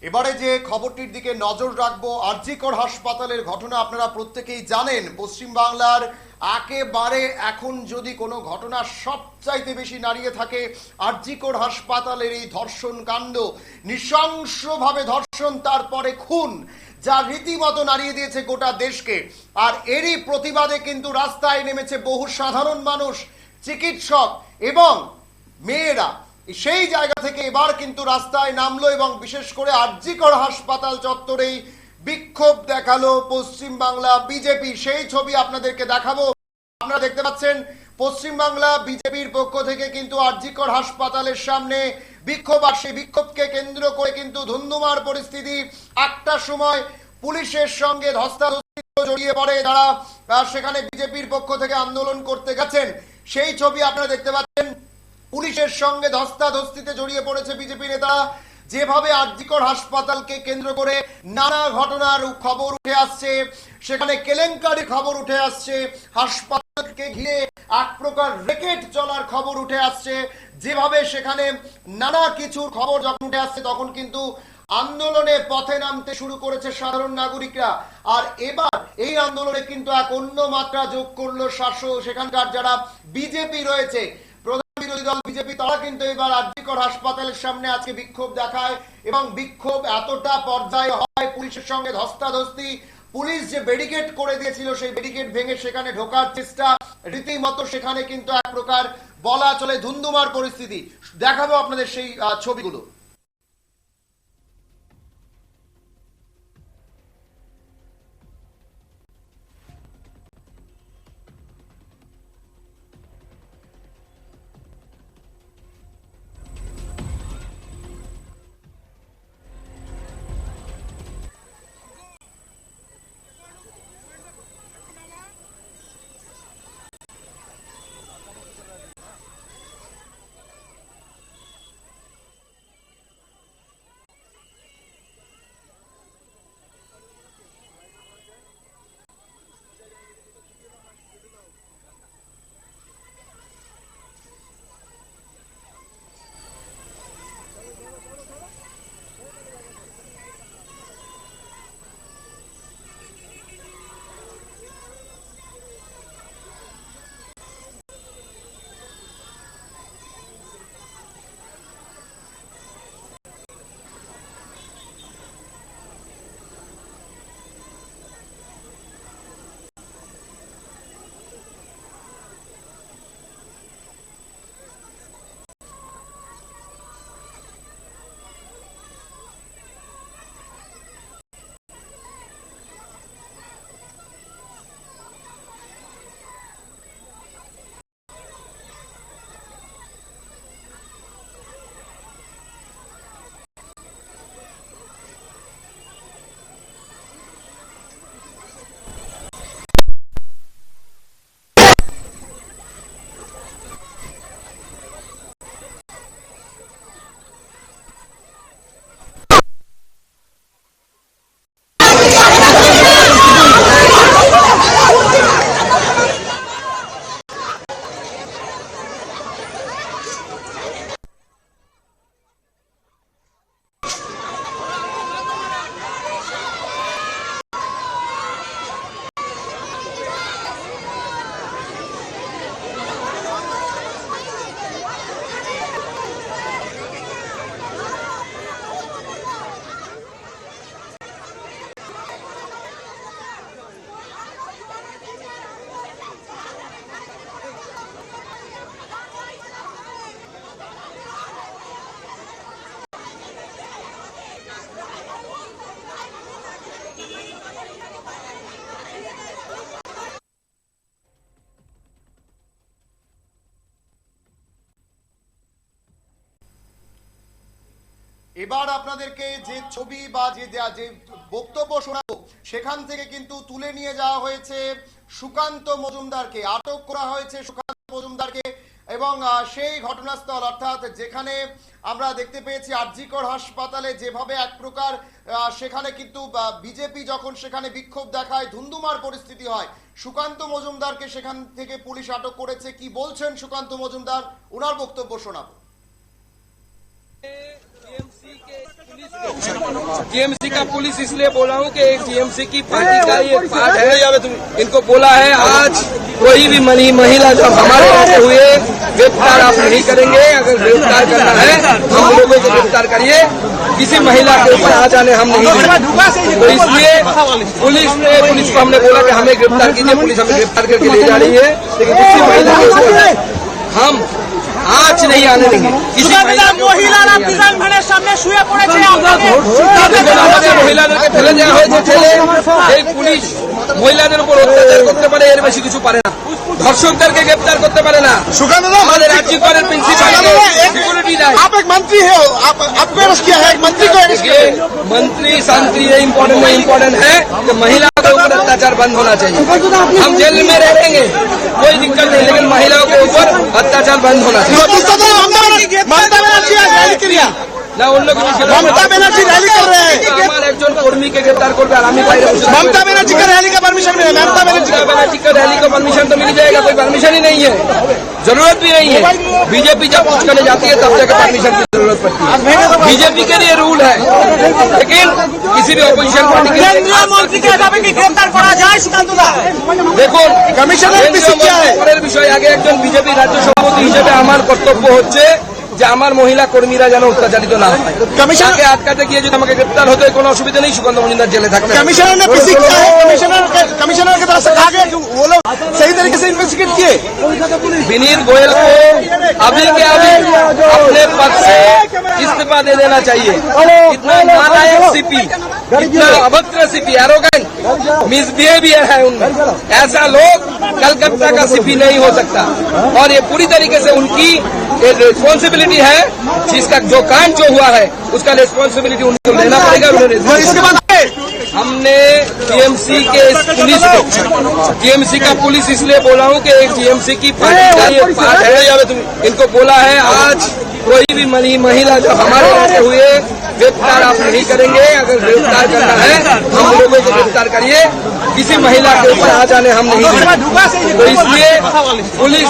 এবারে যে খবরটির দিকে নজর রাখবো, আরজিকর হাসপাতালের ঘটনা আপনারা প্রত্যেকেই জানেন। পশ্চিম বাংলার একেবারে এখন যদি কোনো ঘটনা সবচাইতে বেশি নাড়িয়ে থাকে আরজিকর হাসপাতালের এই ধর্ষণ কাণ্ড, নৃশংসভাবে ধর্ষণ তারপরে খুন, যা রীতিমতো নাড়িয়ে দিয়েছে গোটা দেশকে। আর এরই প্রতিবাদে কিন্তু রাস্তায় নেমেছে বহু সাধারণ মানুষ, চিকিৎসক এবং মেয়েরা। সেই জায়গা থেকে এবার কিন্তু রাস্তায় নামলো এবং বিশেষ করে আরজিকর হাসপাতাল চত্বরেই বিক্ষোভ দেখালো পশ্চিম বাংলা বিজেপি। সেই ছবি আপনাদেরকে দেখাবো। আপনারা দেখতে পাচ্ছেন পশ্চিম বাংলা বিজেপির পক্ষ থেকে কিন্তু আরজিকর হাসপাতালের সামনে বিক্ষোভ, আর সেই বিক্ষোভকে কেন্দ্র করে কিন্তু ধুন্ধুমার পরিস্থিতি। একটা সময় পুলিশের সঙ্গে ধস্তাধস্তিতে জড়িয়ে পড়ে যারা সেখানে বিজেপির পক্ষ থেকে আন্দোলন করতে গেছেন। সেই ছবি আপনারা দেখতে পাচ্ছেন। পুলিশের সঙ্গে ধস্তাধস্তিতে জড়িয়ে পড়েছে বিজেপি নেতা। যেভাবে আরজিকর হাসপাতালকে কেন্দ্র করে নানা ঘটনার খবর উঠে আসছে, সেখানে কেলেঙ্কারির খবর উঠে আসছে, হাসপাতালকে ঘিরে এক প্রকার রেকেট চলার খবর উঠে আসছে, যেভাবে সেখানে নানা কিছুর খবর যখন উঠে আসছে তখন কিন্তু আন্দোলনে পথে নামতে শুরু করেছে সাধারণ নাগরিকরা। আর এবার এই আন্দোলনে কিন্তু এক অন্য মাত্রা যোগ করলো শাসক, সেখানকার যারা বিজেপি রয়েছে, বিরোধী দল বিজেপি, তারা কিন্তু এবার আরজিকর হাসপাতালের সামনে আজকে বিক্ষোভ দেখায় এবং বিক্ষোভ এতটা পর্যায়ে হয় পুলিশের সঙ্গে ধস্তাধস্তি। পুলিশ যে ব্যারিকেড করে দিয়েছিল সেই ব্যারিকেড ভেঙে সেখানে ঢোকার চেষ্টা, রীতিমতো সেখানে কিন্তু এক প্রকার বলা চলে ধুন্ধুমার পরিস্থিতি। দেখাবো আপনাদের সেই ছবিগুলো। এবার আপনাদেরকে যে ছবি বা যে বক্তব্য শোনাবো সেখান থেকে কিন্তু তুলে নিয়ে যাওয়া হয়েছে সুকান্ত মজুমদারকে, আটক করা হয়েছে সুকান্ত মজুমদারকে। এবং সেই ঘটনাস্থল অর্থাৎ যেখানে আমরা দেখতে পেয়েছি আরজিকর হাসপাতালে যেভাবে এক প্রকার সেখানে কিন্তু বিজেপি যখন সেখানে বিক্ষোভ দেখায় ধুন্ধুমার পরিস্থিতি হয়, সুকান্ত মজুমদারকে সেখান থেকে পুলিশ আটক করেছে। কি বলছেন সুকান্ত মজুমদার, ওনার বক্তব্য শোনাবো। टीएमसी का पुलिस इसलिए बोला हूँ कि टीएमसी की पार्टी का ये पार्ट है। इनको बोला है आज कोई भी महिला जब हमारे यहाँ से हुए गिरफ्तार आप नहीं करेंगे। अगर गिरफ्तार करना है हम लोगों को गिरफ्तार करिए, किसी महिला के ऊपर आ जाने हम नहीं देंगे। तो इसलिए पुलिस को हमने बोला कि हमें गिरफ्तार कीजिए। पुलिस हमें गिरफ्तार करके ले जा रही है, लेकिन किसी महिला के ऊपर हम आज नहीं आने देंगे। किसी মহিলাদের সামনে শুয়ে পড়েছে মহিলাদেরকে ফেলে দেওয়া হয়েছে ঠেলে। এই পুলিশ মহিলাদের উপর অত্যাচার করতে পারে, এর বেশি কিছু পারে না। ধর্ষকদেরকে গ্রেপ্তার করতে পারে না। আমাদের রাজ্যপালের প্রিন্সিপাল सिक्योरिटी दें। आप एक मंत्री हो, आपको अरेस्ट किया है, एक मंत्री को अरेस्ट किया है। मंत्री शांति ये इम्पोर्टेंट है कि महिला के ऊपर अत्याचार बंद होना चाहिए। हम जेल में रहेंगे कोई दिक्कत नहीं, लेकिन महिलाओं के ऊपर अत्याचार बंद होना चाहिए। ममता बनर्जी आज रैली कर रही है। ना उन लोग ममता बनर्जी रैली कर रहे हैं। हमारे एक जन कर्मी के गिरफ्तार करके आरामी भाई ममता बनर्जी का रैली का परमिशन मिले। ममता बनर्जी का रैली का परमिशन तो मिल जाएगा, कोई परमिशन ही नहीं है, जरूरत भी नहीं है। बीजेपी जब कुछ करने जाती है तब जाकर परमिशन की जरूरत पड़ती है। बीजेपी के लिए रूल है, लेकिन किसी भी अपोजिशन पार्टी के দেখুন কমিশনের বিষয় আগে একজন বিজেপি রাজ্য সভাপতি হিসেবে আমার কর্তব্য হচ্ছে যে আমার মহিলা কর্মীরা যেন অত্যাচারিত না হয়। কমিশনকে আটকাতে গিয়ে যদি আমাকে গ্রেপ্তার হতে কোনো অসুবিধা নেই, সুকান্ত মজুমদার জেলে থাকবে। कमिश्नर ने किसी कमिश्नर की तरफ से कहा गया कि वो लोग सही तरीके से इन्वेस्टिगेट किए। विनीत गोयल को अभी के अभी अपने पद से इस्तीफा दे देना चाहिए। इतना नालायक सीपी, इतना अभद्र सीपी, एरोगेंट, मिसबिहेवियर है उनमें। ऐसा लोग कलकत्ता का सीपी नहीं हो सकता, और ये पूरी तरीके से उनकी रिस्पॉन्सिबिलिटी है। जिसका जो कांड जो हुआ है उसका रिस्पॉन्सिबिलिटी उनको लेना पड़ेगा। इसके बाद हमने टीएमसी के पुलिस को, टीएमसी का पुलिस इसलिए बोला हूँ कि टीएमसी की पार्टी का ये पार्ट है। इनको बोला है आज कोई भी महिला जब हमारे यहाँ से हुए गिरफ्तार आप नहीं करेंगे। अगर गिरफ्तार करना है हम लोगों को गिरफ्तार करिए, किसी महिला के ऊपर आ जाने हम नहीं देंगे। तो इसलिए पुलिस